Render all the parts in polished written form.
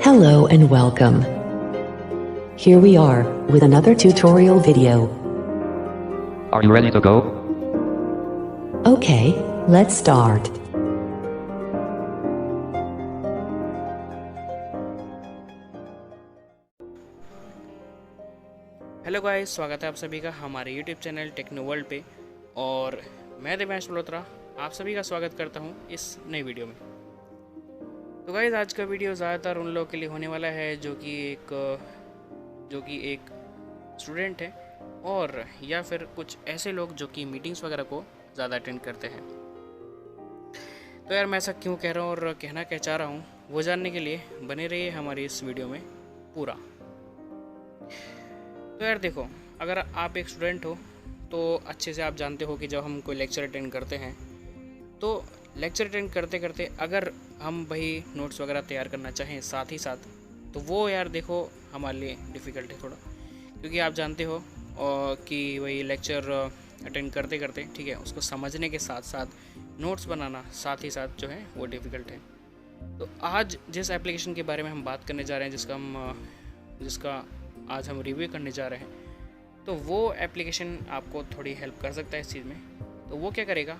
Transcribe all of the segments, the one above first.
Hello and welcome. Here we are with another tutorial video. Are you ready to go? Okay, let's start. Hello guys, स्वागत है आप सभी का हमारे YouTube channel techno world पे। और मैं देवांश मल्होत्रा आप सभी का स्वागत करता हूं इस नई वीडियो में। तो गाइस, आज का वीडियो ज़्यादातर उन लोगों के लिए होने वाला है जो कि एक स्टूडेंट है और या फिर कुछ ऐसे लोग जो कि मीटिंग्स वगैरह को ज़्यादा अटेंड करते हैं। तो यार, मैं ऐसा क्यों कह रहा हूँ और कहना क्या चाह रहा हूँ वो जानने के लिए बने रहिए हमारी इस वीडियो में पूरा। तो यार देखो, अगर आप एक स्टूडेंट हो तो अच्छे से आप जानते हो कि जब हम कोई लेक्चर अटेंड करते हैं तो लेक्चर अटेंड करते करते अगर हम वही नोट्स वगैरह तैयार करना चाहें साथ ही साथ, तो वो यार देखो हमारे लिए डिफ़िकल्ट है थोड़ा, क्योंकि आप जानते हो कि वही लेक्चर अटेंड करते करते ठीक है, उसको समझने के साथ साथ नोट्स बनाना साथ ही साथ जो है वो डिफ़िकल्ट है। तो आज जिस एप्लीकेशन के बारे में हम बात करने जा रहे हैं, जिसका आज हम रिव्यू करने जा रहे हैं, तो वो एप्लीकेशन आपको थोड़ी हेल्प कर सकता है इस चीज़ में। तो वो क्या करेगा,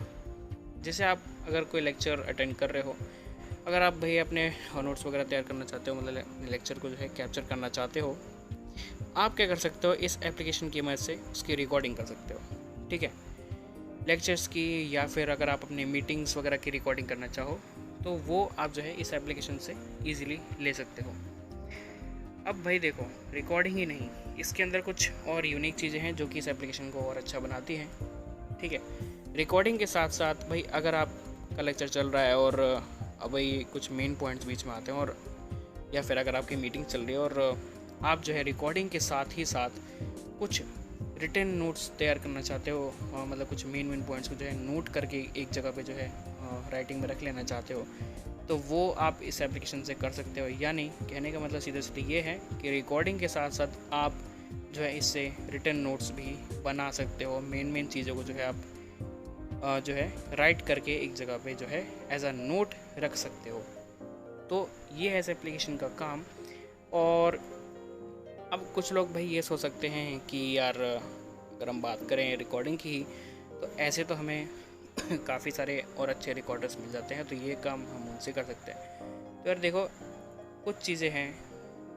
जैसे आप अगर कोई लेक्चर अटेंड कर रहे हो, अगर आप भाई अपने नोट्स वगैरह तैयार करना चाहते हो, मतलब लेक्चर को जो है कैप्चर करना चाहते हो, आप क्या कर सकते हो, इस एप्लीकेशन की मदद से उसकी रिकॉर्डिंग कर सकते हो। ठीक है, लेक्चर्स की या फिर अगर आप अपनी मीटिंग्स वगैरह की रिकॉर्डिंग करना चाहो तो वो आप जो है इस एप्लीकेशन से ईज़िली ले सकते हो। अब भाई देखो, रिकॉर्डिंग ही नहीं, इसके अंदर कुछ और यूनिक चीज़ें हैं जो कि इस एप्लीकेशन को और अच्छा बनाती हैं। ठीक है, रिकॉर्डिंग के साथ साथ भाई अगर आपका लेक्चर चल रहा है और अब भाई कुछ मेन पॉइंट्स बीच में आते हैं, और या फिर अगर आपकी मीटिंग चल रही है और आप जो है रिकॉर्डिंग के साथ ही साथ कुछ रिटन नोट्स तैयार करना चाहते हो, मतलब कुछ मेन पॉइंट्स को जो है नोट करके एक जगह पे जो है राइटिंग में रख लेना चाहते हो, तो वो आप इस एप्लीकेशन से कर सकते हो। यानी कहने का मतलब सीधे सीधे ये है कि रिकॉर्डिंग के साथ साथ आप जो है इससे रिटन नोट्स भी बना सकते हो। मेन चीज़ों को जो है आप जो है राइट करके एक जगह पे जो है एज अ नोट रख सकते हो। तो ये है इस एप्लीकेशन का काम। और अब कुछ लोग भाई ये सोच सकते हैं कि यार, अगर हम बात करें रिकॉर्डिंग की, तो ऐसे तो हमें काफ़ी सारे और अच्छे रिकॉर्डर्स मिल जाते हैं, तो ये काम हम उनसे कर सकते हैं। तो यार देखो, कुछ चीज़ें हैं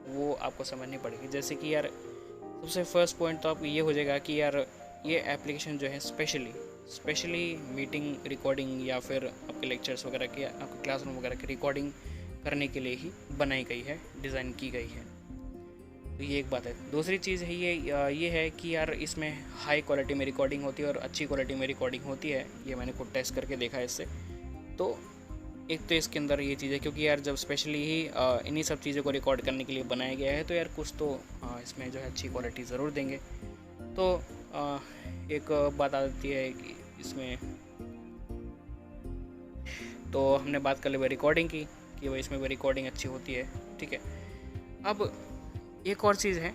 वो आपको समझनी पड़ेगी। जैसे कि यार सबसे फर्स्ट पॉइंट तो आप ये हो जाएगा कि यार ये एप्लीकेशन जो है स्पेशली मीटिंग रिकॉर्डिंग या फिर आपके लेक्चर्स वगैरह की, आपके क्लासरूम वगैरह की रिकॉर्डिंग करने के लिए ही बनाई गई है, डिज़ाइन की गई है। तो ये एक बात है। दूसरी चीज़ है ये है कि यार इसमें हाई क्वालिटी में रिकॉर्डिंग होती है और अच्छी क्वालिटी में रिकॉर्डिंग होती है। ये मैंने खुद टेस्ट करके देखा है इससे। तो एक तो इसके अंदर ये चीज़ है, क्योंकि यार जब स्पेशली ही इन्हीं सब चीज़ों को रिकॉर्ड करने के लिए बनाया गया है, तो यार कुछ तो इसमें जो है अच्छी क्वालिटी ज़रूर देंगे। तो एक बात आती है कि इसमें तो हमने बात कर ली रिकॉर्डिंग की कि भाई इसमें भी रिकॉर्डिंग अच्छी होती है। ठीक है, अब एक और चीज़ है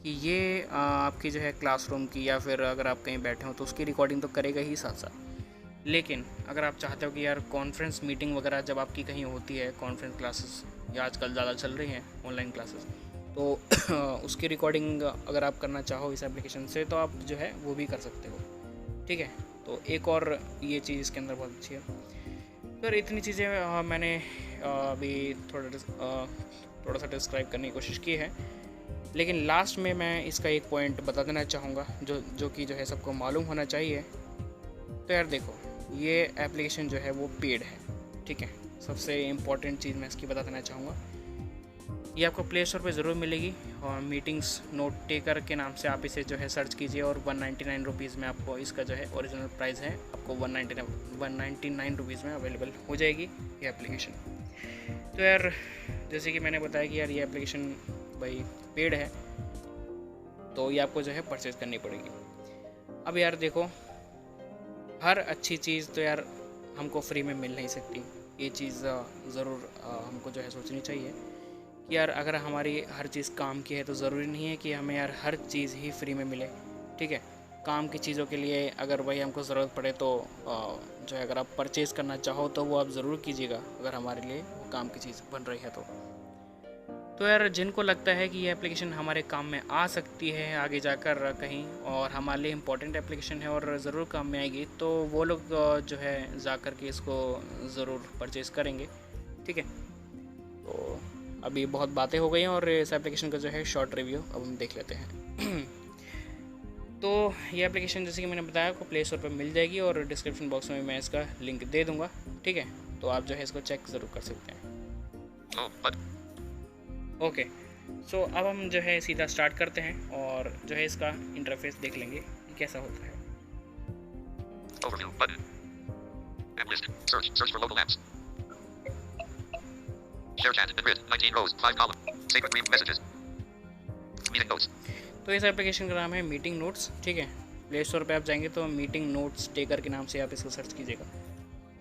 कि ये आपकी जो है क्लासरूम की या फिर अगर आप कहीं बैठे हो तो उसकी रिकॉर्डिंग तो करेगा ही साथ साथ। लेकिन अगर आप चाहते हो कि यार कॉन्फ्रेंस मीटिंग वगैरह जब आपकी कहीं होती है, कॉन्फ्रेंस क्लासेस या आजकल ज़्यादा चल रही हैं ऑनलाइन क्लासेस, तो उसकी रिकॉर्डिंग अगर आप करना चाहो इस एप्लीकेशन से, तो आप जो है वो भी कर सकते हो। ठीक है, तो एक और ये चीज़ इसके अंदर बहुत अच्छी है। तो इतनी चीज़ें मैंने अभी थोड़ा सा डिस्क्राइब करने की कोशिश की है, लेकिन लास्ट में मैं इसका एक पॉइंट बता देना चाहूँगा जो कि जो है सबको मालूम होना चाहिए। तो यार देखो, ये एप्लीकेशन जो है वो पेड है। ठीक है, सबसे इम्पॉर्टेंट चीज़ मैं इसकी बता देना चाहूँगा। ये आपको प्ले स्टोर पर ज़रूर मिलेगी, और मीटिंग्स नोट टेकर के नाम से आप इसे जो है सर्च कीजिए, और 199 रुपीज़ में आपको इसका जो है ओरिजिनल प्राइस है, आपको 199 रुपीज़ में अवेलेबल हो जाएगी ये एप्लीकेशन। तो यार जैसे कि मैंने बताया कि यार ये एप्लीकेशन भाई पेड है, तो ये आपको जो है परचेज़ करनी पड़ेगी। अब यार देखो, हर अच्छी चीज़ तो यार हमको फ्री में मिल नहीं सकती। ये चीज़ ज़रूर हमको जो है सोचनी चाहिए कि यार अगर हमारी हर चीज़ काम की है तो ज़रूरी नहीं है कि हमें यार हर चीज़ ही फ्री में मिले। ठीक है, काम की चीज़ों के लिए अगर भाई हमको ज़रूरत पड़े तो जो है अगर आप परचेज़ करना चाहो तो वो आप ज़रूर कीजिएगा, अगर हमारे लिए वो काम की चीज़ बन रही है तो। तो यार जिनको लगता है कि ये एप्लीकेशन हमारे काम में आ सकती है आगे जाकर कहीं, और हमारे लिए इम्पोर्टेंट एप्लीकेशन है और ज़रूर काम में आएगी, तो वो लोग जो है जा कर के इसको ज़रूर परचेज़ करेंगे। ठीक है, तो अभी बहुत बातें हो गई हैं और इस एप्लीकेशन का जो है शॉर्ट रिव्यू अब हम देख लेते हैं। तो ये एप्लीकेशन जैसे कि मैंने बताया आपको प्ले स्टोर पर मिल जाएगी और डिस्क्रिप्शन बॉक्स में मैं इसका लिंक दे दूँगा। ठीक है, तो आप जो है इसको चेक ज़रूर कर सकते हैं। ओके, सो अब हम जो है सीधा स्टार्ट करते हैं और जो है इसका इंटरफेस देख लेंगे कि कैसा होता है। Overview button. App list. Search for local apps. Share chat. The grid. 19 rows. 5 column. Sacred Dream messages. Meeting notes. तो इस एप्लीकेशन का नाम है मीटिंग नोट्स। ठीक है, प्ले स्टोर पे आप जाएंगे तो मीटिंग नोट्स टेकर के नाम से आप इसको सर्च कीजिएगा।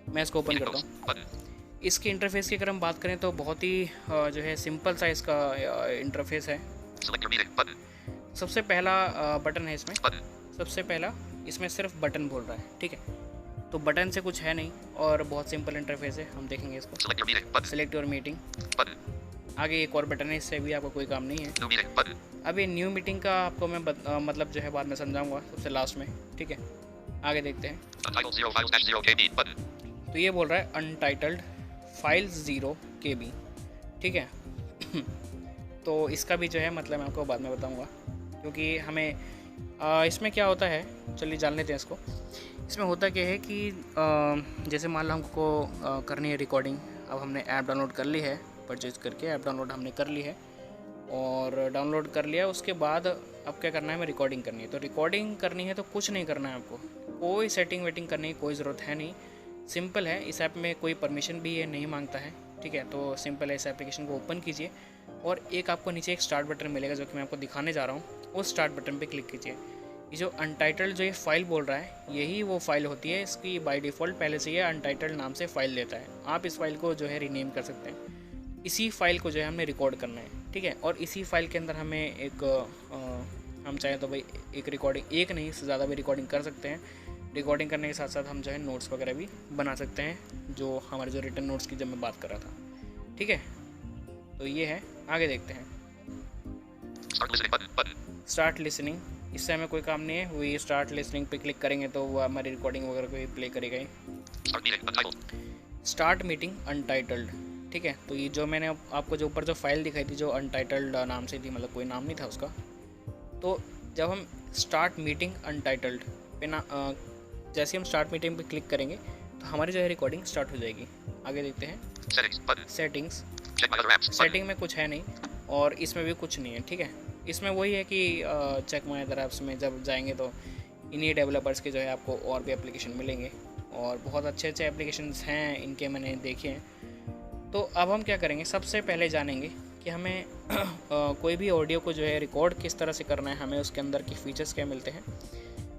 मैं इसको ओपन करता हूँ। इसके इंटरफेस की अगर हम बात करें तो बहुत ही जो है सिंपल सा इसका इंटरफेस है। सबसे पहला बटन है इसमें, सबसे पहला इसमें सिर्फ बटन बोल रहा है। ठीक है, तो बटन से कुछ है नहीं और बहुत सिंपल इंटरफेस है। हम देखेंगे इसको, सेलेक्ट योर मीटिंग। आगे एक और बटन है, इससे भी आपको कोई काम नहीं है। अब ये न्यू मीटिंग का आपको मैं मतलब जो है बाद में समझाऊंगा सबसे लास्ट में। ठीक है, आगे देखते हैं। तो ये बोल रहा है अनटाइटल्ड फाइल्स 0 KB। ठीक है, तो इसका भी जो है मतलब मैं आपको बाद में बताऊंगा, क्योंकि हमें इसमें क्या होता है, चलिए जान लेते हैं इसको। इसमें होता क्या है कि जैसे मान लो हमको करनी है रिकॉर्डिंग। अब हमने ऐप डाउनलोड कर ली है, परचेज करके ऐप डाउनलोड हमने कर ली है और डाउनलोड कर लिया। उसके बाद अब क्या करना है, हमें रिकॉर्डिंग करनी है। तो रिकॉर्डिंग करनी है तो कुछ नहीं करना है आपको, कोई सेटिंग वेटिंग करने की कोई ज़रूरत है नहीं। सिंपल है, इस ऐप में कोई परमिशन भी ये नहीं मांगता है। ठीक है, तो सिंपल है, इस एप्लीकेशन को ओपन कीजिए और एक आपको नीचे एक स्टार्ट बटन मिलेगा जो कि मैं आपको दिखाने जा रहा हूँ। उस स्टार्ट बटन पे क्लिक कीजिए। ये जो अनटाइटल्ड जो ये फाइल बोल रहा है, यही वो फाइल होती है। इसकी बाय डिफ़ॉल्ट पहले से ये अनटाइटल्ड नाम से फ़ाइल लेता है। आप इस फाइल को जो है रीनेम कर सकते हैं। इसी फाइल को जो है हमने रिकॉर्ड करना है। ठीक है, और इसी फाइल के अंदर हमें एक हम चाहें तो भाई एक रिकॉर्डिंग, एक नहीं से ज़्यादा भी रिकॉर्डिंग कर सकते हैं। रिकॉर्डिंग करने के साथ साथ हम जो है नोट्स वगैरह भी बना सकते हैं, जो हमारे जो रिटन नोट्स की जब मैं बात कर रहा था। ठीक है, तो ये है, आगे देखते हैं। स्टार्ट लिसनिंग, इससे हमें कोई काम नहीं है। वही स्टार्ट लिसनिंग पे क्लिक करेंगे तो वो हमारी रिकॉर्डिंग वगैरह को ही प्ले करेगा ही। Start meeting untitled. ठीक है, तो ये जो मैंने आपको जो ऊपर जो फाइल दिखाई थी जो अनटाइटल्ड नाम से थी, मतलब कोई नाम नहीं था उसका। तो जब हम स्टार्ट मीटिंग अनटाइटल्ड पे ना जैसे हम स्टार्ट मीटिंग पे क्लिक करेंगे तो हमारी जो है रिकॉर्डिंग स्टार्ट हो जाएगी। आगे देखते हैं। सेटिंग्स, सेटिंग में कुछ है नहीं और इसमें भी कुछ नहीं है। ठीक है, इसमें वही है कि चेक माय अदर ऐप्स में जब जाएंगे तो इन्हीं डेवलपर्स के जो है आपको और भी एप्लीकेशन मिलेंगे और बहुत अच्छे अच्छे एप्लीकेशंस हैं इनके, मैंने देखे हैं। तो अब हम क्या करेंगे, सबसे पहले जानेंगे कि हमें कोई भी ऑडियो को जो है रिकॉर्ड किस तरह से करना है, हमें उसके अंदर की फ़ीचर्स क्या मिलते हैं।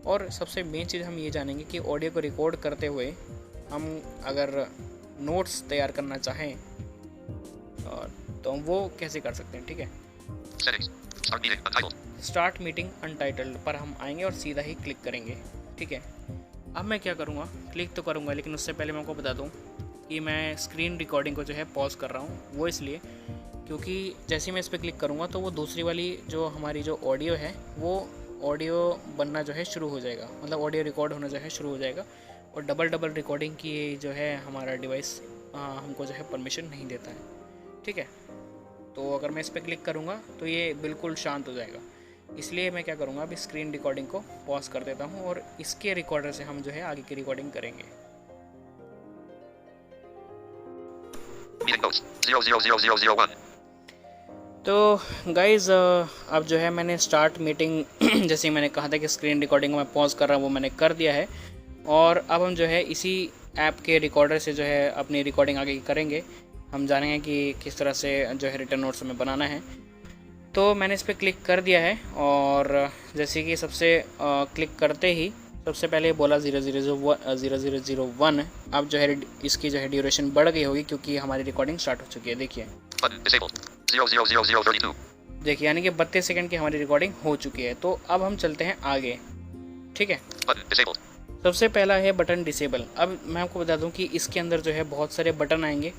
और सबसे मेन चीज़ हम ये जानेंगे कि ऑडियो को रिकॉर्ड करते हुए हम अगर नोट्स तैयार करना चाहें तो हम वो कैसे कर सकते हैं। ठीक है, स्टार्ट मीटिंग अनटाइटल्ड पर हम आएंगे और सीधा ही क्लिक करेंगे। ठीक है, अब मैं क्या करूँगा, क्लिक तो करूँगा लेकिन उससे पहले मैं आपको बता दूँ कि मैं स्क्रीन रिकॉर्डिंग को जो है पॉज कर रहा हूँ। वो इसलिए क्योंकि जैसे ही मैं इस पर क्लिक करूँगा तो वो दूसरी वाली जो हमारी जो ऑडियो है वो ऑडियो बनना जो है शुरू हो जाएगा, मतलब ऑडियो रिकॉर्ड होना जो है शुरू हो जाएगा। और डबल रिकॉर्डिंग की जो है हमारा डिवाइस हमको जो है परमिशन नहीं देता है। ठीक है, तो अगर मैं इस पर क्लिक करूँगा तो ये बिल्कुल शांत हो जाएगा। इसलिए मैं क्या करूँगा, अभी स्क्रीन रिकॉर्डिंग को पॉज कर देता हूँ और इसके रिकॉर्डर से हम जो है आगे की रिकॉर्डिंग करेंगे। तो गाइज़ अब जो है मैंने स्टार्ट मीटिंग जैसे ही मैंने कहा था कि स्क्रीन रिकॉर्डिंग में पॉज कर रहा हूँ, वो मैंने कर दिया है। और अब हम जो है इसी ऐप के रिकॉर्डर से जो है अपनी रिकॉर्डिंग आगे करेंगे। हम जानेंगे कि किस तरह से जो है रिटर्न नोट्स में बनाना है। तो मैंने इस पर क्लिक कर दिया है और जैसे कि सबसे क्लिक करते ही सबसे पहले बोला 0001। अब जो है इसकी जो है ड्यूरेशन बढ़ गई होगी क्योंकि हमारी रिकॉर्डिंग स्टार्ट हो चुकी है। देखिए 0000032। देखिए यानी कि 32 सेकंड की हमारी रिकॉर्डिंग हो चुकी है। तो अब हम चलते हैं आगे। ठीक है, सबसे पहला है बटन डिसेबल। अब मैं आपको बता दूं कि इसके अंदर जो है बहुत सारे बटन आएंगे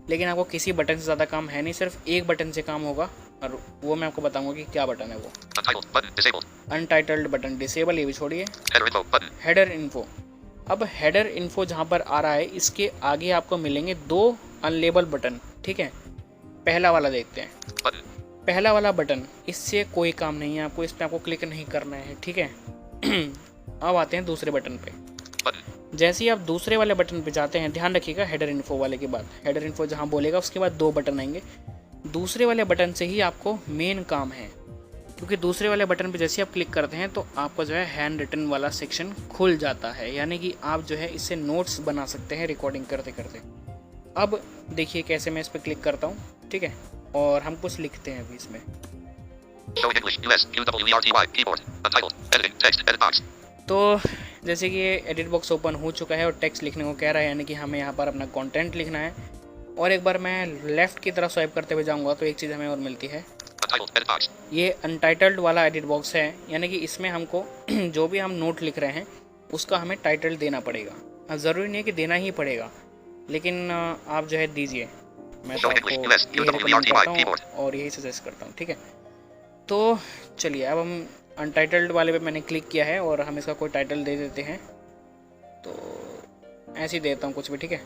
लेकिन आपको किसी बटन से ज़्यादा काम है नहीं, सिर्फ एक बटन से काम होगा और वो मैं आपको बताऊंगा कि क्या बटन है वो। Untitled button disabled. Untitled button disable, ये भी छोड़िए। Header info button. Header info, अब हेडर इन्फो जहाँ पर आ रहा है इसके आगे आपको मिलेंगे 2 अनलेबल बटन, ठीक है। पहला वाला देखते हैं। Button. पहला वाला बटन, इससे कोई काम नहीं है आपको, इस पर आपको क्लिक नहीं करना है, ठीक है। अब आते हैं दूसरे बटन पे। Button. जैसे ही आप दूसरे वाले बटन पे जाते हैं, ध्यान रखिएगा हेडर इन्फो वाले के बाद, हेडर इन्फो जहाँ बोलेगा उसके बाद 2 बटन आएंगे। दूसरे वाले बटन से ही आपको मेन काम है, क्योंकि दूसरे वाले बटन पे जैसे आप क्लिक करते हैं तो आपका जो है हैंड रिटन वाला सेक्शन खुल जाता है, यानी कि आप जो है इससे नोट्स बना सकते हैं रिकॉर्डिंग करते करते। अब देखिए कैसे मैं इस पर क्लिक करता हूँ, ठीक है, और हम कुछ लिखते हैं अभी इसमें। Show English US QWERTY keyboard. Untitled. Editing text edit box. तो जैसे कि ये एडिट बॉक्स ओपन हो चुका है और टेक्स्ट लिखने को कह रहा है, यानी कि हमें यहाँ पर अपना कंटेंट लिखना है। और एक बार मैं लेफ़्ट की तरफ स्वाइप करते हुए जाऊँगा तो एक चीज़ हमें और मिलती है, Untitled edit box. ये अनटाइटल्ड वाला एडिट बॉक्स है, यानी कि इसमें हमको जो भी हम नोट लिख रहे हैं उसका हमें टाइटल देना पड़ेगा। ज़रूरी नहीं है कि देना ही पड़ेगा, लेकिन आप जो है दीजिए, मैं तो आपको यही रिकमेंड करता हूँ और यही सजेस्ट करता हूँ, ठीक है। तो चलिए अब हम अनटाइटल्ड वाले पे मैंने क्लिक किया है और हम इसका कोई टाइटल दे देते हैं, तो ऐसे ही देता हूँ कुछ भी, ठीक है,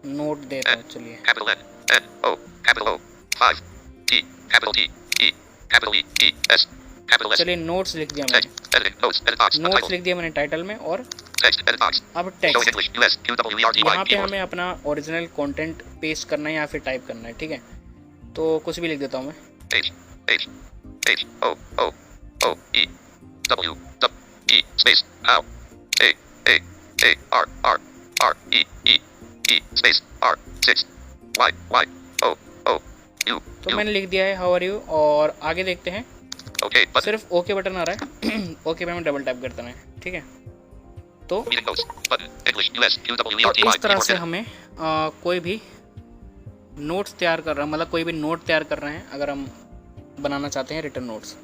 नोट देता हूँ, चलिए। Capital N N O capital O 5 E capital T E capital E E S capital S. चलिए नोट्स लिख दिया मैंने, Text editing notes edit box. Notes Untitled. लिख दिया मैंने टाइटल में। और Text edit box. अब Show text, English US QWERTY यहाँ पे keyboard. हमें अपना ओरिजिनल कंटेंट पेस्ट करना है या फिर टाइप करना है, ठीक है। तो कुछ भी लिख देता हूँ मैं, H H H O O O E W W E space Ow A A A R R R E E E space R 6 Y Y O O U तो U. मैंने लिख दिया है हाउ आर यू। और आगे देखते हैं, Okay button. सिर्फ ओके बटन आ रहा है। ओके पे हमें डबल टैप करना है, ठीक है। तो Meeting notes button. English US QWERTY इस तरह keyboard से edit. हमें कोई भी नोट्स तैयार कर रहे हैं, मतलब कोई भी नोट तैयार कर रहे हैं, अगर हम बनाना चाहते हैं रिटर्न नोट्स,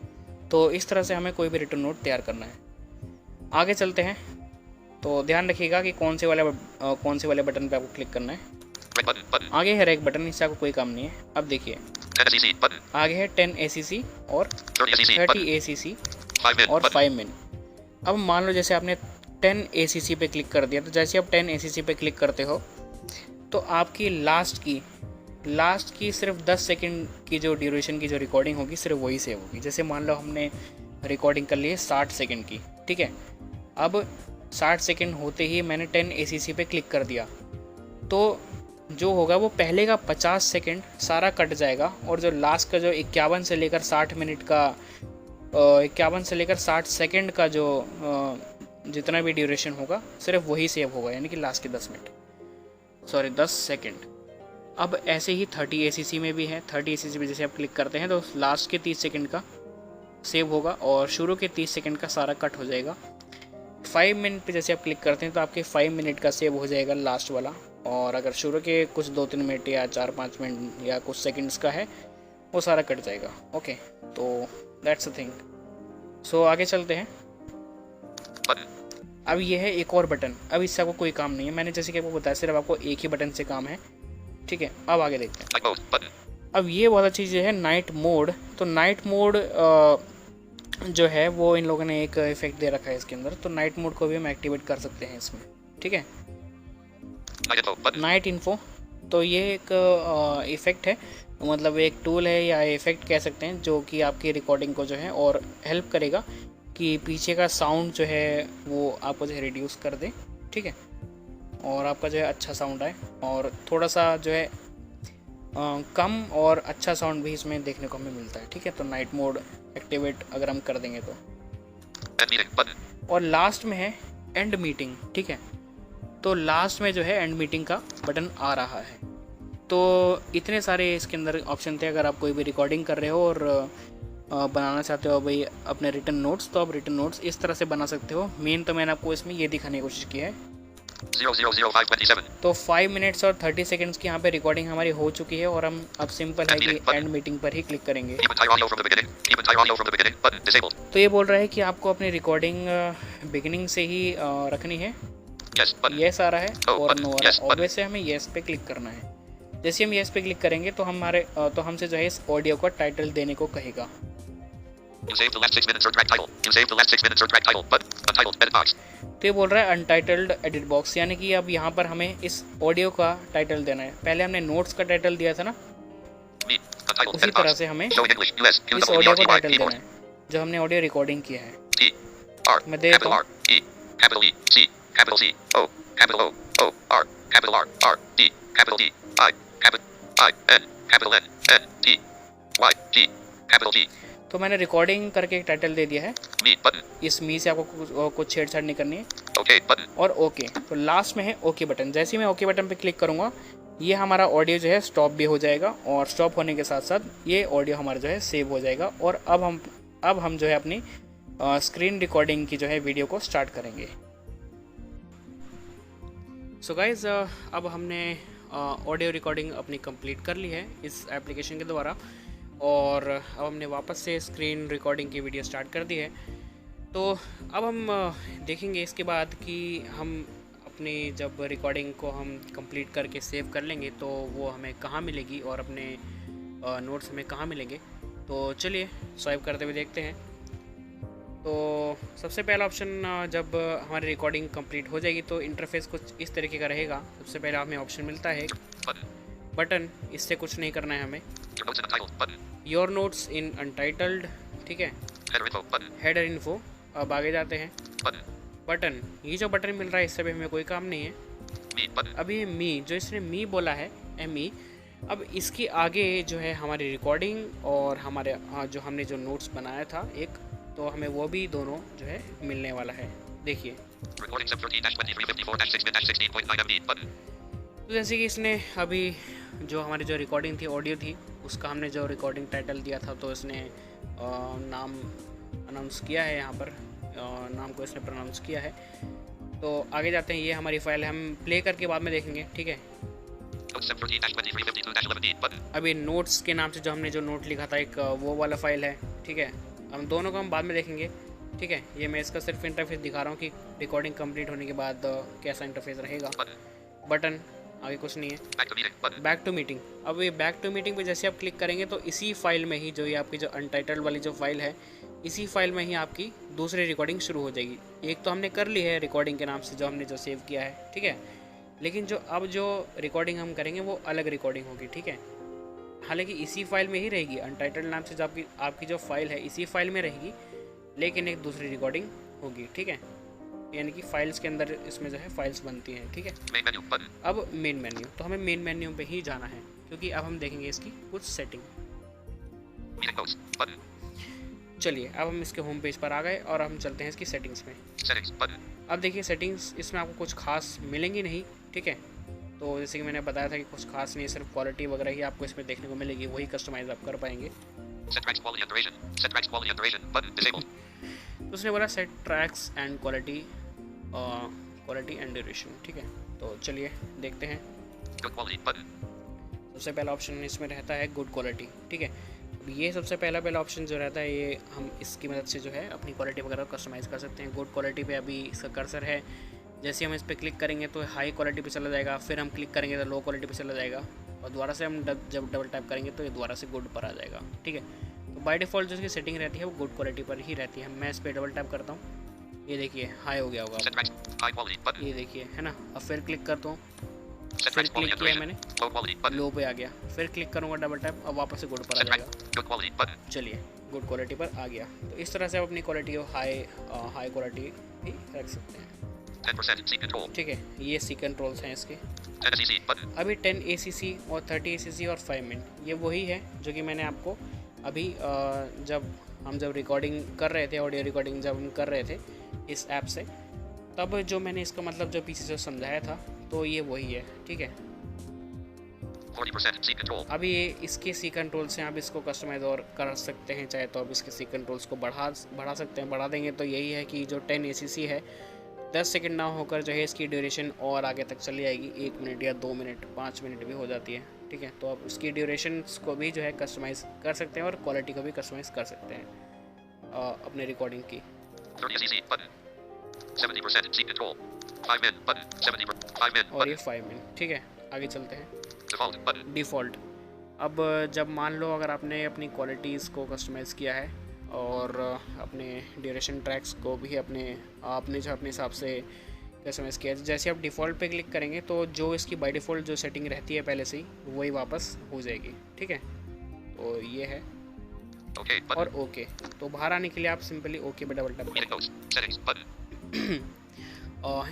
तो इस तरह से हमें कोई भी रिटर्न नोट तैयार करना है। आगे चलते हैं, तो ध्यान रखिएगा कि कौन से वाले बटन पे आपको क्लिक करना है। Red button button. आगे है रेक बटन, इससे आपको कोई काम नहीं है। अब देखिए 10 SEC button. आगे है 10 ACC और 30 SEC 30 button. ACC 5 min और button. 5 min। अब मान लो जैसे आपने 10 ACC पे क्लिक कर दिया, तो जैसे आप 10 ACC पे क्लिक करते हो तो आपकी लास्ट की सिर्फ 10 सेकंड की जो ड्यूरेशन की जो रिकॉर्डिंग होगी सिर्फ वही सेव होगी। जैसे मान लो हमने रिकॉर्डिंग कर ली है 60 सेकंड की, ठीक है। अब 60 सेकंड होते ही मैंने 10 ACC पे क्लिक कर दिया, तो जो होगा वो पहले का 50 सेकंड सारा कट जाएगा, और जो लास्ट का जो 51 से लेकर 60 मिनट का 51 से लेकर 60 सेकंड का जो जितना भी ड्यूरेशन होगा सिर्फ वही सेव होगा, यानी कि लास्ट के 10 सेकंड। अब ऐसे ही 30 ACC में भी है। 30 ACC पे जैसे आप क्लिक करते हैं तो लास्ट के 30 सेकंड का सेव होगा और शुरू के 30 सेकंड का सारा कट हो जाएगा। 5 मिनट पे जैसे आप क्लिक करते हैं तो आपके 5 मिनट का सेव हो जाएगा लास्ट वाला, और अगर शुरू के कुछ 2-3 मिनट या 4-5 मिनट या कुछ सेकंड्स का है वो सारा कट जाएगा। ओके, तो दैट्स अ थिंग। सो आगे चलते हैं। button. अब ये है एक और बटन, अब इससे आपको कोई काम नहीं है, मैंने जैसे कि आपको बताया सिर्फ आपको एक ही बटन से काम है, ठीक है। अब आगे देखते हैं। Night mode button. अब ये बहुत अच्छी चीज़ है नाइट मोड। तो नाइट मोड जो है वो इन लोगों ने एक इफेक्ट दे रखा है इसके अंदर, तो नाइट मोड को भी हम एक्टिवेट कर सकते हैं इसमें, ठीक है। Night info button. Night info, तो ये एक इफ़ेक्ट है, मतलब एक टूल है या इफ़ेक्ट कह सकते हैं, जो कि आपकी रिकॉर्डिंग को जो है और हेल्प करेगा कि पीछे का साउंड जो है वो आपको जो है रिड्यूस कर दे, ठीक है, और आपका जो है अच्छा साउंड आए, और थोड़ा सा जो है कम और अच्छा साउंड भी इसमें देखने को हमें मिलता है, ठीक है। तो नाइट मोड एक्टिवेट अगर हम कर देंगे तो। End meeting button. और लास्ट में है एंड मीटिंग, ठीक है। तो लास्ट में जो है एंड मीटिंग का बटन आ रहा है। तो इतने सारे इसके अंदर ऑप्शन थे। अगर आप कोई भी रिकॉर्डिंग कर रहे हो और बनाना चाहते हो भाई अपने रिटर्न नोट्स, तो आप रिटर्न नोट्स इस तरह से बना सकते हो। मेन तो मैंने आपको इसमें ये दिखाने की कोशिश की है। 000527. तो 5 मिनट्स और 30 सेकंड्स की यहाँ पे रिकॉर्डिंग हमारी हो चुकी है, और हम अब सिंपल है कि एंड मीटिंग पर ही क्लिक करेंगे। Keep entire audio from the beginning. Keep entire audio from the beginning. Button disabled. तो ये बोल रहा है कि आपको अपनी रिकॉर्डिंग बिगिनिंग से ही रखनी है। Yes button. येस आ रहा है Oh, और button. नो आ रहा Yes है, और button. वैसे हमें येस पे क्लिक करना है। जैसे हम यस पे क्लिक करेंगे तो तो हमसे जो है इस ऑडियो का टाइटल देने को कहेगा। You saved the last 6 minutes or drag title. You saved the last 6 minutes or drag title. But untitled edit box. तो ये बोल रहा है अनटाइटल्ड एडिट बॉक्स, यानी कि अब यहाँ पर हमें इस ऑडियो का टाइटल देना है। पहले हमने नोट्स का टाइटल दिया था ना, Me. Untitled उसी edit तरह box. से हमें Show in English. US. इस ऑडियो का QWERTY टाइटल देना keyboard. है जो हमने ऑडियो रिकॉर्डिंग किया है। T. R. मैं दे देता Capital हूँ। R. E. Capital E. C. Capital C. O. Capital O. O. R. Capital R. R. D. Capital D. I. Capital I. N. Capital N. N. T. Y. G. Capital G. तो मैंने recording करके एक title दे दिया है। Me. Button. इस मी से आपको कुछ छेड़छाड़ नहीं करनी है। Okay. Button. और ओके, तो लास्ट में है ओके बटन। जैसे ही मैं ओके बटन पे क्लिक करूँगा ये हमारा ऑडियो जो है स्टॉप भी हो जाएगा, और स्टॉप होने के साथ साथ ये ऑडियो हमारा जो है सेव हो जाएगा। और अब हम जो है अपनी स्क्रीन रिकॉर्डिंग की जो है वीडियो को स्टार्ट करेंगे। सो गाइज, अब हमने ऑडियो रिकॉर्डिंग अपनी कंप्लीट कर ली है इस एप्लीकेशन के द्वारा, और अब हमने वापस से स्क्रीन रिकॉर्डिंग की वीडियो स्टार्ट कर दी है। तो अब हम देखेंगे इसके बाद कि हम अपनी जब रिकॉर्डिंग को हम कंप्लीट करके सेव कर लेंगे तो वो हमें कहाँ मिलेगी और अपने नोट्स हमें कहाँ मिलेंगे। तो चलिए स्वाइप करते हुए देखते हैं। तो सबसे पहला ऑप्शन, जब हमारी रिकॉर्डिंग कंप्लीट हो जाएगी तो इंटरफेस कुछ इस तरीके का रहेगा। सबसे पहले हमें ऑप्शन मिलता है बटन, इससे कुछ नहीं करना है हमें। योर नोट्स इन अनटाइटल्ड, ठीक है। हेडर इन्फो, अब आगे जाते हैं। बटन, ये जो बटन मिल रहा है इससे भी हमें कोई काम नहीं है। अब ये मी, जो इसने मी बोला है, ME, अब इसके आगे जो है हमारी रिकॉर्डिंग और हमारे जो हमने जो नोट्स बनाया था एक, तो हमें वो भी दोनों जो है मिलने वाला है। देखिए, तो जैसे कि इसने अभी जो हमारी जो रिकॉर्डिंग थी, ऑडियो थी, उसका हमने जो रिकॉर्डिंग टाइटल दिया था तो इसने नाम अनाउंस किया है, यहाँ पर नाम को इसने प्रोनाउंस किया है। तो आगे जाते हैं, ये हमारी फाइल है, हम प्ले करके बाद में देखेंगे, ठीक है। अभी नोट्स के नाम से जो हमने जो नोट लिखा था एक, वो वाला फाइल है, ठीक है। हम दोनों को हम बाद में देखेंगे, ठीक है। ये मैं इसका सिर्फ इंटरफेस दिखा रहा हूँ कि रिकॉर्डिंग कंप्लीट होने के बाद कैसा इंटरफेस रहेगा। बटन, आगे कुछ नहीं है। बैक टू मीटिंग, अब ये बैक टू मीटिंग पे जैसे आप क्लिक करेंगे तो इसी फाइल में ही, जो ये आपकी जो अनटाइटल्ड वाली जो फाइल है, इसी फाइल में ही आपकी दूसरी रिकॉर्डिंग शुरू हो जाएगी। एक तो हमने कर ली है रिकॉर्डिंग के नाम से जो हमने जो सेव किया है, ठीक है। लेकिन अब जो रिकॉर्डिंग हम करेंगे वो अलग रिकॉर्डिंग होगी, ठीक है। हालांकि इसी फाइल में ही रहेगी, अनटाइटल्ड नाम से जो आपकी जो फाइल है इसी फाइल में रहेगी, लेकिन एक दूसरी रिकॉर्डिंग होगी, ठीक है। यानी कि फाइल्स के अंदर इसमें जो है फाइल्स बनती हैं, ठीक है। अब मेन मेन्यू, तो हमें मेन मेन्यू पे ही जाना है, क्योंकि अब हम देखेंगे इसकी कुछ सेटिंग। चलिए, अब हम इसके होम पेज पर आ गए और हम चलते हैं इसकी सेटिंग्स में। अब देखिए, सेटिंग्स इसमें आपको कुछ खास मिलेंगी नहीं, ठीक है। तो जैसे कि मैंने बताया था कि कुछ खास नहीं, सिर्फ क्वालिटी वगैरह ही आपको इसमें देखने को मिलेगी, वही कस्टमाइज आप कर पाएंगे। तो उसने बोला set tracks and quality and duration, ठीक है। तो चलिए देखते हैं। सबसे पहला ऑप्शन इसमें रहता है गुड क्वालिटी, ठीक है। ये सबसे पहला ऑप्शन जो रहता है, ये हम इसकी मदद से जो है अपनी क्वालिटी वगैरह कस्टमाइज़ कर सकते हैं। गुड क्वालिटी पे अभी इसका कर्सर है, जैसे हम इस पर क्लिक करेंगे तो हाई क्वालिटी पे चला जाएगा, फिर हम क्लिक करेंगे तो लो क्वालिटी पे चला जाएगा, और दोबारा से हम जब डबल टैप करेंगे तो ये दोबारा से गुड पर आ जाएगा, ठीक है। तो बाय डिफ़ॉल्ट जो इसकी सेटिंग रहती है वो गुड क्वालिटी पर ही रहती है। मैं इस पर डबल टैप करता हूँ, ये देखिए हाई हो गया होगा, ये देखिए, है ना। अब फिर क्लिक करता हूँ, फिर क्लिक किया मैंने, लो पे आ गया, फिर क्लिक करूँगा डबल टैप, अब वापस से गुड पर आ जाएगा। चलिए, गुड क्वालिटी पर आ गया। तो इस तरह से आप अपनी क्वालिटी को हाई क्वालिटी भी रख सकते हैं, ठीक है। ये सी कंट्रोल्स हैं इसके। अभी 10 ACC और 30 ACC और 5 मिनट, ये वही है जो कि मैंने आपको अभी जब रिकॉर्डिंग कर रहे थे, ऑडियो रिकॉर्डिंग जब हम कर रहे थे इस ऐप से, तब जो मैंने इसका मतलब जो पीछे से समझाया था, तो ये वही है, ठीक है। अभी ये इसके सी कंट्रोल्स हैं, आप इसको कस्टमाइज और कर सकते हैं, चाहे तो आप इसके सी कंट्रोल्स को बढ़ा सकते हैं। बढ़ा देंगे तो यही है कि जो 10 ACC है, 10 सेकंड ना होकर जो है इसकी ड्यूरेशन और आगे तक चली जाएगी, 1 मिनट या 2 मिनट 5 मिनट भी हो जाती है, ठीक है। तो आप उसकी ड्यूरेशन को भी जो है कस्टमाइज़ कर सकते हैं और क्वालिटी को भी कस्टमाइज़ कर सकते हैं अपने रिकॉर्डिंग की। 70% seat control. 5 min button 70 5 min और ये 5 मिनट, ठीक है। आगे चलते हैं। Default button. डिफ़ॉल्ट, अब जब मान लो अगर आपने अपनी क्वालिटीज़ को कस्टमाइज़ किया है और अपने ड्यूरेशन ट्रैक्स को भी आपने जो अपने हिसाब से कस्टमाइज़ किया है, जैसे आप डिफ़ॉल्ट पे क्लिक करेंगे तो जो इसकी बाय डिफ़ॉल्ट जो सेटिंग रहती है पहले से ही वही वापस हो जाएगी। ठीक है, तो ये है Okay button. और ओके। तो बाहर आने के लिए आप सिंपली ओके पे double tap Meeting notes. Settings button.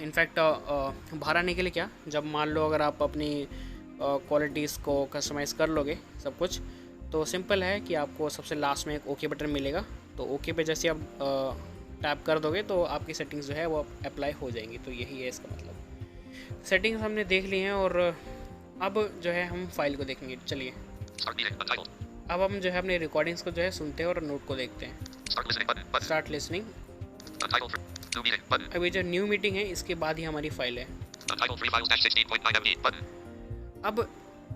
In fact बाहर आने के लिए क्या, जब मान लो अगर आप अपनी क्वालिटीज़ को कस्टमाइज़ कर लोगे सब कुछ, तो सिंपल है कि आपको सबसे लास्ट में एक ओके बटन मिलेगा। तो ओके पे जैसे आप टैप कर दोगे तो आपकी सेटिंग्स जो है वो अप्लाई हो जाएंगी। तो यही है इसका मतलब। सेटिंग्स हमने देख ली हैं और अब जो है हम फाइल को देखेंगे। चलिए Start meeting. Untitled. अब हम जो है अपने रिकॉर्डिंग्स को जो है सुनते हैं और नोट को देखते हैं। Start listening button. Button. Start listening, Untitled. New meeting button. अब ये जो न्यू मीटिंग है इसके बाद ही हमारी फाइल है। Untitled 3 files dash 16.9 MB button. अब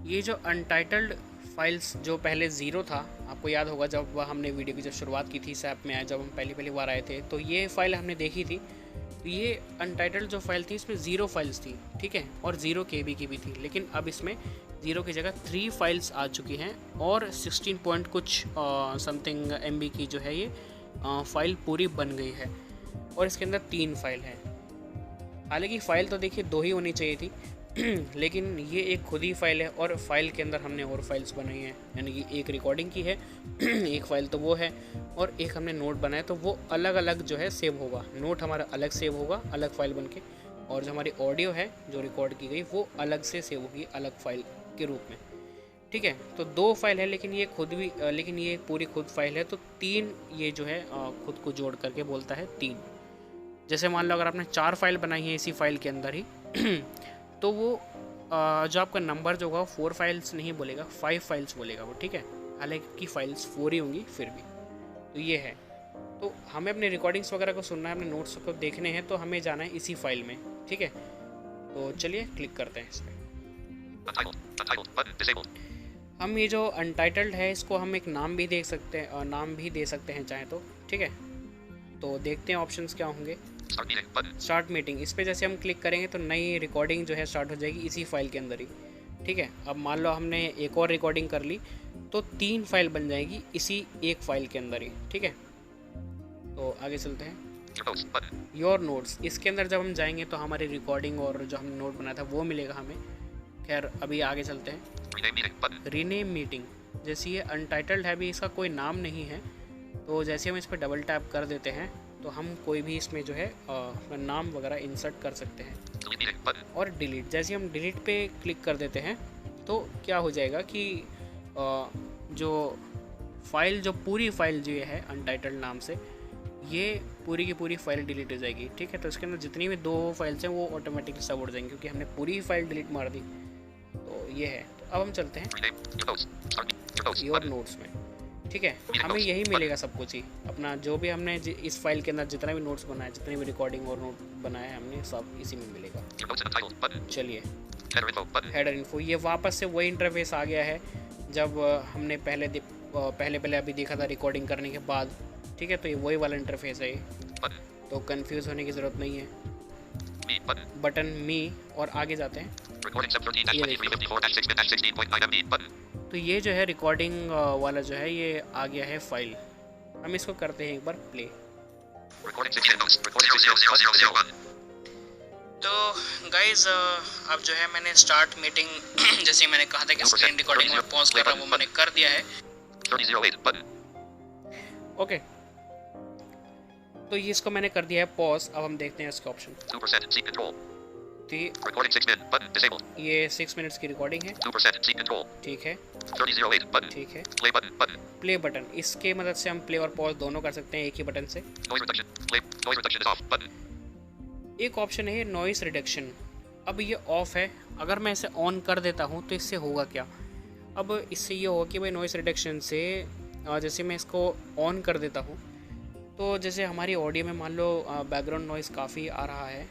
ये जो अनटाइटल्ड फाइल्स जो पहले ज़ीरो था, आपको याद होगा जब हमने वीडियो की जब शुरुआत की थी इस ऐप में आए, जब हम पहली बार आए थे तो ये फाइल हमने देखी थी। तो ये अनटाइटल्ड जो फाइल थी इसमें ज़ीरो फाइल्स थी, ठीक है, और 0 KB की भी थी। लेकिन अब इसमें 0 की जगह 3 फाइल्स आ चुकी हैं और 16 पॉइंट कुछ समथिंग MB की जो है ये फाइल पूरी बन गई है और इसके अंदर 3 फाइल हैं। हालांकि फ़ाइल तो देखिए 2 ही होनी चाहिए थी लेकिन ये एक खुद ही फाइल है और फाइल के अंदर हमने और फाइल्स बनाई हैं, यानी कि एक रिकॉर्डिंग की है एक फ़ाइल तो वो है और एक हमने नोट बनाया, तो वो अलग अलग जो है सेव होगा। नोट हमारा अलग सेव होगा अलग फाइल बन के, और जो हमारी ऑडियो है जो रिकॉर्ड की गई वो अलग से सेव होगी अलग फाइल के रूप में। ठीक है, तो 2 फाइल है लेकिन ये खुद भी लेकिन ये पूरी खुद फाइल है, तो 3 ये जो है खुद को जोड़ करके बोलता है 3। जैसे मान लो अगर आपने 4 फाइल बनाई है इसी फाइल के अंदर ही तो वो जो आपका नंबर जो होगा 4 फाइल्स नहीं बोलेगा, 5 फाइल्स बोलेगा वो। ठीक है, हालांकि फाइल्स 4 ही होंगी फिर भी। तो ये है, तो हमें अपने रिकॉर्डिंग्स वगैरह को सुनना है, अपने नोट्स को देखने हैं, तो हमें जाना है इसी फाइल में। ठीक है, तो चलिए क्लिक करते हैं इस पर। Untitled button disabled. हम ये जो अनटाइटल्ड है इसको हम एक नाम भी दे सकते हैं, नाम भी दे सकते हैं चाहे तो। ठीक है, तो देखते हैं ऑप्शंस क्या होंगे। Start meeting button. Start meeting, इस पर जैसे हम क्लिक करेंगे तो नई रिकॉर्डिंग जो है स्टार्ट हो जाएगी इसी फाइल के अंदर ही। ठीक है, अब मान लो हमने एक और रिकॉर्डिंग कर ली तो 3 फाइल बन जाएगी इसी एक फाइल के अंदर ही। ठीक है, तो आगे चलते हैं। Your notes button. Your notes, इसके अंदर जब हम जाएंगे तो हमारी रिकॉर्डिंग और जो हमने नोट बनाया था वो मिलेगा हमें। खैर अभी आगे चलते हैं। Rename meeting button. Rename meeting, जैसे ये अनटाइटल्ड है अभी इसका कोई नाम नहीं है, तो जैसे हम इस पर डबल टैप कर देते हैं तो हम कोई भी इसमें जो है अपना नाम वगैरह इंसर्ट कर सकते हैं। Delete meeting button. और डिलीट, जैसे हम डिलीट पे क्लिक कर देते हैं तो क्या हो जाएगा कि जो फाइल जो पूरी फाइल जो है अनटाइटल्ड नाम से, ये पूरी की पूरी फाइल डिलीट हो जाएगी। ठीक है, तो इसके अंदर जितनी भी 2 फाइल्स हैं वो ऑटोमेटिकली सब उड़ जाएंगी क्योंकि हमने पूरी फाइल डिलीट मार दी। तो ये है, तो अब हम चलते हैं Rename your notes. Start your notes your button. Notes में। ठीक है, हमें यही मिलेगा सब कुछ ही, अपना जो भी हमने इस फाइल के अंदर जितना भी नोट्स बनाया, जितनी भी रिकॉर्डिंग और नोट बनाया है हमने, सब इसी में मिलेगा। Your notes untitled button. चलिए, Header info button. Header info, ये वापस से वही इंटरफेस आ गया है जब हमने पहले अभी देखा था रिकॉर्डिंग करने के बाद। ठीक है, तो ये वही वाला इंटरफेस है ये, Button. तो कंफ्यूज होने की ज़रूरत नहीं है। Me button. बटन मी, और आगे जाते हैं। Recording 713-2354-16.9 MB button. तो ये जो है रिकॉर्डिंग वाला जो है ये आ गया है फाइल, हम इसको करते हैं एक बार प्ले। Recording 16 notes. Recording 00001. तो गाइज अब जो है मैंने स्टार्ट मीटिंग जैसे मैंने कहा था कि स्क्रीन रिकॉर्डिंग में पॉज कर रहा हूँ वो मैंने कर दिया है। 3008 button. ओके, तो ये इसको मैंने कर दिया है पॉज। अब हम देखते हैं इसके ऑप्शन। 2% seat control. तो Recording 6 min button disabled. ये 6 मिनट्स की रिकॉर्डिंग है। 2% seat control. ठीक है, 3008 button. ठीक है। Play button button. Play button, इसके मदद से हम प्ले और पॉज दोनों कर सकते हैं एक ही बटन से। Noise reduction. Play. Noise reduction is off button. एक ऑप्शन है नॉइस रिडक्शन, अब ये ऑफ है। अगर मैं इसे ऑन कर देता हूँ तो इससे होगा क्या? अब इससे ये होगा कि भाई नॉइस रिडक्शन से जैसे मैं इसको ऑन कर देता हूँ तो जैसे हमारी ऑडियो में मान लो बैकग्राउंड नॉइस काफ़ी आ रहा है,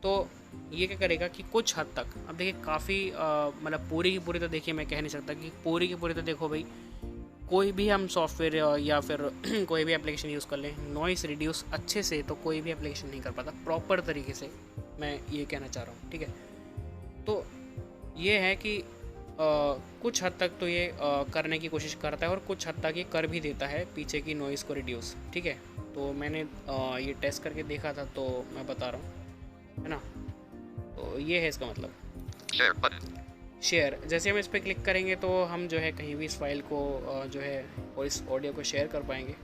तो ये क्या करेगा कि कुछ हद तक, अब देखिए काफ़ी मतलब पूरी की पूरी तो देखिए मैं कह नहीं सकता कि पूरी की पूरी तो देखो भाई, कोई भी हम सॉफ्टवेयर या फिर कोई भी एप्लीकेशन यूज़ कर लें, नॉइस रिड्यूस अच्छे से तो कोई भी एप्लीकेशन नहीं कर पाता प्रॉपर तरीके से, मैं ये कहना चाह रहा हूँ। ठीक है, तो ये है कि कुछ हद तक तो ये करने की कोशिश करता है और कुछ हद तक ये कर भी देता है पीछे की नॉइज़ को रिड्यूस। ठीक है, तो मैंने ये टेस्ट करके देखा था, तो मैं बता रहा हूँ, है ना। तो ये है इसका मतलब। Share button. शेयर, जैसे हम इस पर क्लिक करेंगे तो हम जो है कहीं भी इस फाइल को जो है और इस ऑडियो को शेयर कर पाएंगे।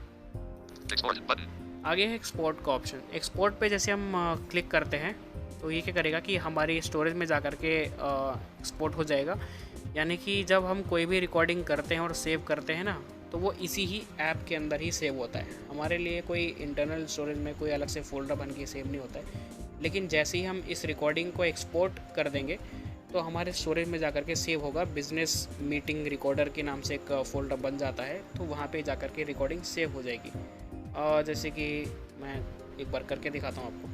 Export button. आगे है एक्सपोर्ट का ऑप्शन। एक्सपोर्ट पे जैसे हम क्लिक करते हैं तो ये क्या करेगा कि हमारी स्टोरेज में जा कर के एक्सपोर्ट हो जाएगा। यानी कि जब हम कोई भी रिकॉर्डिंग करते हैं और सेव करते हैं ना, तो वो इसी ही ऐप के अंदर ही सेव होता है। हमारे लिए कोई इंटरनल स्टोरेज में कोई अलग से फोल्डर बन के सेव नहीं होता है। लेकिन जैसे ही हम इस रिकॉर्डिंग को एक्सपोर्ट कर देंगे तो हमारे स्टोरेज में जाकर के सेव होगा। बिजनेस मीटिंग रिकॉर्डर के नाम से एक फ़ोल्डर बन जाता है, तो वहाँ पे जाकर के रिकॉर्डिंग सेव हो जाएगी। जैसे कि मैं एक बार करके दिखाता हूँ आपको।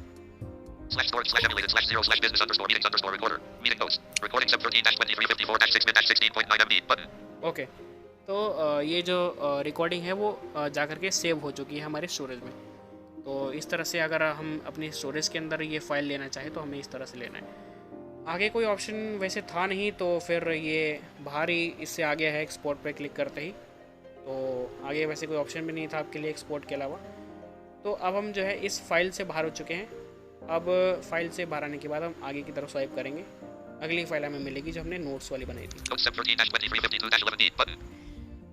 /storage/emulated/0/business_meetings_recorder. Meeting notes. Recording 713-2354-6min-16.9 MB. Button. Okay, तो ये जो रिकॉर्डिंग है वो जाकर के सेव हो चुकी है हमारे स्टोरेज में। तो इस तरह से अगर हम अपनी स्टोरेज के अंदर ये फ़ाइल लेना चाहें तो हमें इस तरह से लेना है। आगे कोई ऑप्शन वैसे था नहीं, तो फिर ये बाहर ही इससे आ गया है एक्सपोर्ट पे क्लिक करते ही। तो आगे वैसे कोई ऑप्शन भी नहीं था आपके लिए एक्सपोर्ट के अलावा। तो अब हम जो है इस फाइल से बाहर हो चुके हैं। अब फाइल से बाहर आने के बाद हम आगे की तरफ स्वाइप करेंगे। अगली फाइल हमें मिलेगी जो हमने नोट्स वाली बनाई थी। Notes 713-2352-11B. Button.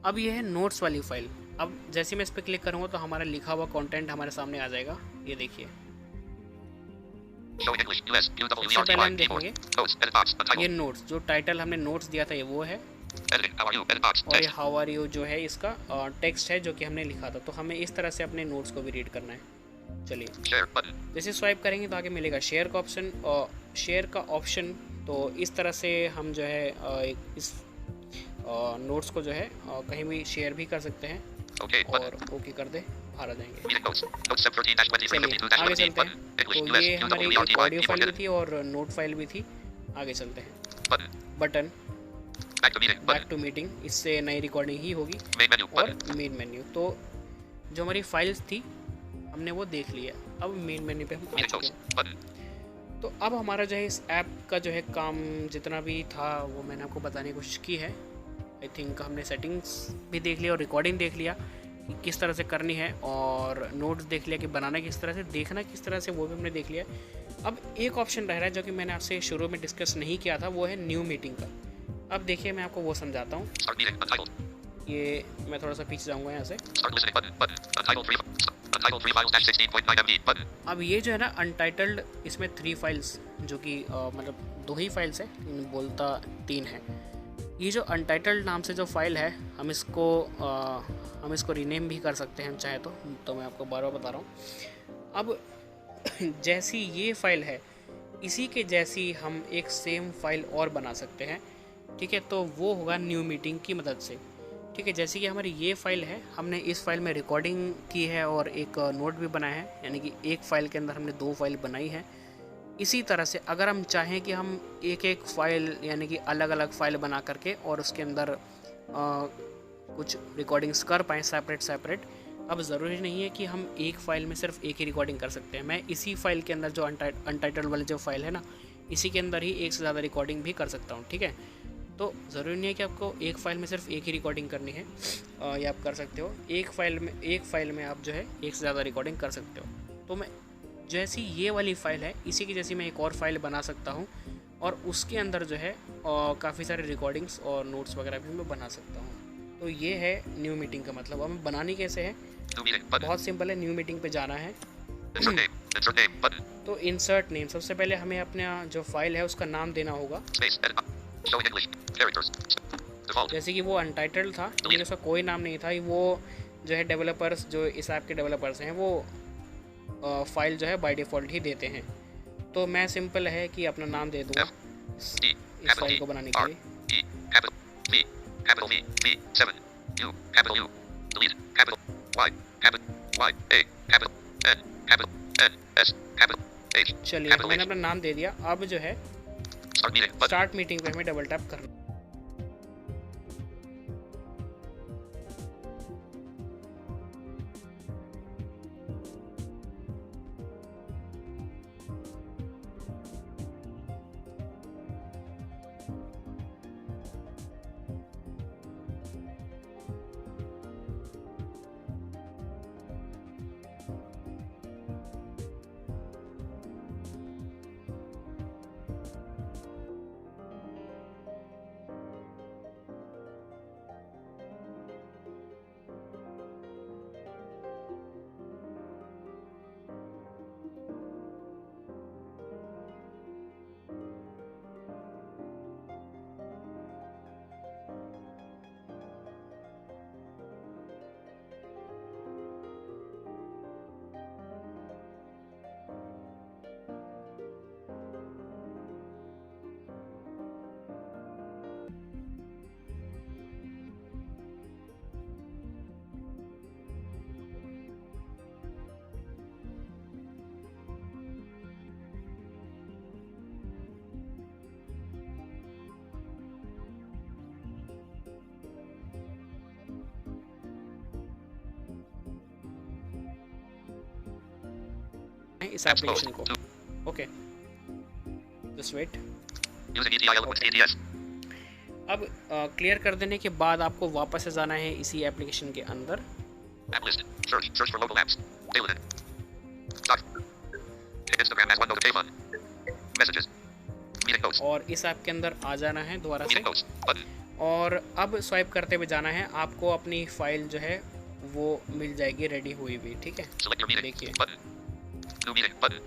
अब ये है नोट्स वाली फाइल। अब जैसे मैं इस पर क्लिक करूँगा तो हमारा लिखा हुआ कंटेंट हमारे सामने आ जाएगा। ये देखिए, Show English. US. सबसे पहले हम UWERTY keyboard. देखेंगे Notes. Edit box. ये Untitled. नोट्स, जो टाइटल हमने नोट्स दिया था ये वो है, Editing. How are you? Edit box. और ये Text. हाउ आर यू जो है इसका टेक्स्ट है जो कि हमने लिखा था। तो हमें इस तरह से अपने नोट्स को भी रीड करना है। चलिए, Share button. जैसे स्वाइप करेंगे तो आगे मिलेगा शेयर का ऑप्शन। और शेयर का ऑप्शन तो इस तरह से हम जो है इस नोट्स को जो है कहीं भी शेयर भी कर सकते हैं। Okay. Button. और ओके कर दे, बाहर आ जाएंगे। Meeting notes. Notes 713-2352-11B. आगे चलते हैं। English. तो US. ये हमारी एक UWERTY ऑडियो फाइल भी keyboard. थी और नोट फाइल भी थी। आगे चलते हैं। Button. Button, Back to meeting. Back Button. To meeting, इससे नई रिकॉर्डिंग ही होगी। Main menu. और Button. मेन मेन्यू, तो जो हमारी फाइल्स थी हमने वो देख लिया। अब मेन मेन्यू पे हम आ Meeting चुके notes. हैं। Button. तो अब हमारा जो है इस ऐप का जो है काम जितना भी था वो मैंने आपको बताने की कोशिश की है। आई थिंक हमने सेटिंग्स भी देख लिया और रिकॉर्डिंग देख लिया कि किस तरह से करनी है, और नोट्स देख लिया कि बनाना किस तरह से, देखना किस तरह से, वो भी हमने देख लिया। अब एक ऑप्शन रह रहा है जो कि मैंने आपसे शुरू में डिस्कस नहीं किया था, वो है न्यू मीटिंग का। अब देखिए मैं आपको वो समझाता हूँ। Start meeting. Untitled. ये मैं थोड़ा सा पीछे जाऊँगा यहाँ से। Start listening. Button. Button. Untitled 3. Untitled 3 files -16.9 MB. Button. अब ये जो है ना अनटाइटल्ड, इसमें 3 फाइल्स जो कि मतलब 2 ही फाइल्स है, बोलता 3 है। ये जो अनटाइटल्ड नाम से जो फाइल है हम इसको रीनेम भी कर सकते हैं हम चाहे तो मैं आपको बार बार बता रहा हूँ। अब जैसी ये फाइल है इसी के जैसी हम एक सेम फाइल और बना सकते हैं। ठीक है, तो वो होगा न्यू मीटिंग की मदद से। ठीक है, जैसे कि हमारी ये फाइल है, हमने इस फाइल में रिकॉर्डिंग की है और एक नोट भी बनाया है, यानी कि एक फ़ाइल के अंदर हमने 2 फाइल बनाई है। इसी तरह से अगर हम चाहें कि हम एक एक फ़ाइल यानी कि अलग अलग फ़ाइल बना करके और उसके अंदर कुछ रिकॉर्डिंग्स कर पाएँ सेपरेट, अब ज़रूरी नहीं है कि हम एक फ़ाइल में सिर्फ एक ही रिकॉर्डिंग कर सकते हैं। मैं इसी फाइल के अंदर जो अनटाइटल्ड वाली जो फाइल है ना, इसी के अंदर ही एक से ज़्यादा रिकॉर्डिंग भी कर सकता हूँ। ठीक है, तो ज़रूरी नहीं है कि आपको एक फ़ाइल में सिर्फ एक ही रिकॉर्डिंग करनी है, ये आप कर सकते हो। एक फ़ाइल में आप जो है एक से ज़्यादा रिकॉर्डिंग कर सकते हो। तो मैं जैसी ये वाली फ़ाइल है इसी की जैसी मैं एक और फाइल बना सकता हूँ और उसके अंदर जो है काफ़ी सारे रिकॉर्डिंग्स और नोट्स वगैरह भी मैं बना सकता हूँ। तो ये है न्यू मीटिंग का मतलब। अब बनानी कैसे है, New meeting. Button. बहुत सिंपल है। न्यू मीटिंग पे जाना है Insert name. Insert name. Button. तो इंसर्ट नेम, सबसे पहले हमें अपना जो फाइल है उसका नाम देना होगा। Space. Edit. Show English. Characters. Default. जैसे कि वो अनटाइटल्ड था लेकिन उसका कोई नाम नहीं था। वो जो है डेवलपर्स, जो इस ऐप के डेवलपर्स हैं, वो फाइल जो है बाय डिफ़ॉल्ट ही देते हैं। तो मैं सिंपल है कि अपना नाम दे दूँगा E. इस फाइल को बनाने के R. लिए। E. Capital V. Capital V. V. 7. U. Capital U. Delete. Capital Y. Capital Y. A. Capital N. Capital N. S. Capital H. चलिए, Capital मैंने H. अपना नाम दे दिया। अब जो है Start meeting. Button. Start meeting पे हमें डबल टैप करना। इस एप्लीकेशन को। Okay, just wait. Using EDI Eloquent ADS. अब क्लियर कर देने के बाद आपको वापस से जाना है इसी एप्लीकेशन के अंदर। App list. Search for local apps. Daily. Start. Instagram as OneNote J1. Messages. Meeting notes. और इस ऐप के अंदर आ जाना है दोबारा से। Meeting notes. Button. और अब स्वाइप करते हुए जाना है, आपको अपनी फाइल जो है वो मिल जाएगी रेडी हुई हुई, ठीक है। Select your meeting. देखिए, Button. New meeting. Button.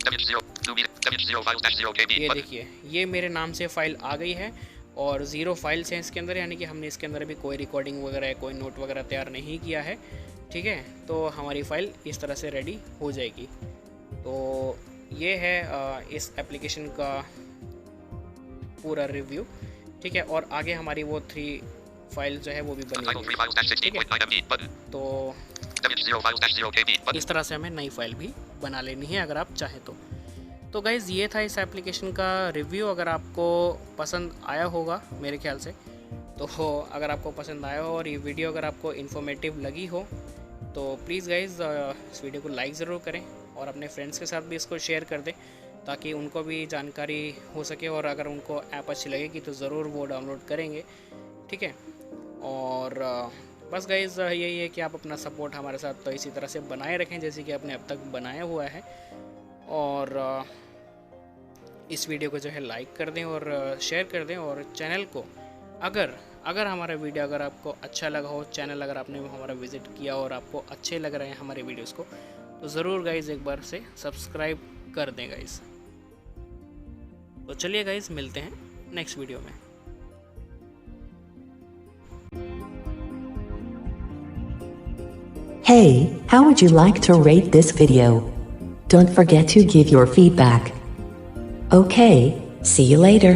W0. New meeting. W0 files dash 0 KB. ये Button. देखिए, ये मेरे नाम से फाइल आ गई है और 0 फाइल्स हैं इसके अंदर, यानी कि हमने इसके अंदर अभी कोई रिकॉर्डिंग वगैरह कोई नोट वगैरह तैयार नहीं किया है, ठीक है। तो हमारी फ़ाइल इस तरह से रेडी हो जाएगी। तो ये है इस एप्लीकेशन का पूरा रिव्यू, ठीक है। और आगे हमारी वो 3 फाइल जो है वो भी बनी Title हुई 3 files dash 16.9 MB. Button. है। तो W0 files dash 0 KB. Button. इस तरह से हमें नई फाइल भी बना लेनी है अगर आप चाहें तो। तो गाइज़, ये था इस एप्लीकेशन का रिव्यू। अगर आपको पसंद आया होगा मेरे ख्याल से, तो अगर आपको पसंद आया हो और ये वीडियो अगर आपको इन्फॉर्मेटिव लगी हो तो प्लीज़ गाइज़ इस वीडियो को लाइक ज़रूर करें और अपने फ्रेंड्स के साथ भी इसको शेयर कर दें ताकि उनको भी जानकारी हो सके। और अगर उनको ऐप अच्छी लगेगी तो ज़रूर वो डाउनलोड करेंगे, ठीक है। और बस गाइज़ यही है कि आप अपना सपोर्ट हमारे साथ तो इसी तरह से बनाए रखें जैसे कि आपने अब तक बनाया हुआ है। और इस वीडियो को जो है लाइक कर दें और शेयर कर दें। और चैनल को अगर हमारा वीडियो अगर आपको अच्छा लगा हो, चैनल अगर आपने हमारा विज़िट किया और आपको अच्छे लग रहे हैं हमारे वीडियोस को, तो ज़रूर गाइज़ एक बार से सब्सक्राइब कर दें गाइज़। तो चलिए गाइज़, मिलते हैं नेक्स्ट वीडियो में। Hey, how would you like to rate this video? Don't forget to give your feedback. Okay, see you later.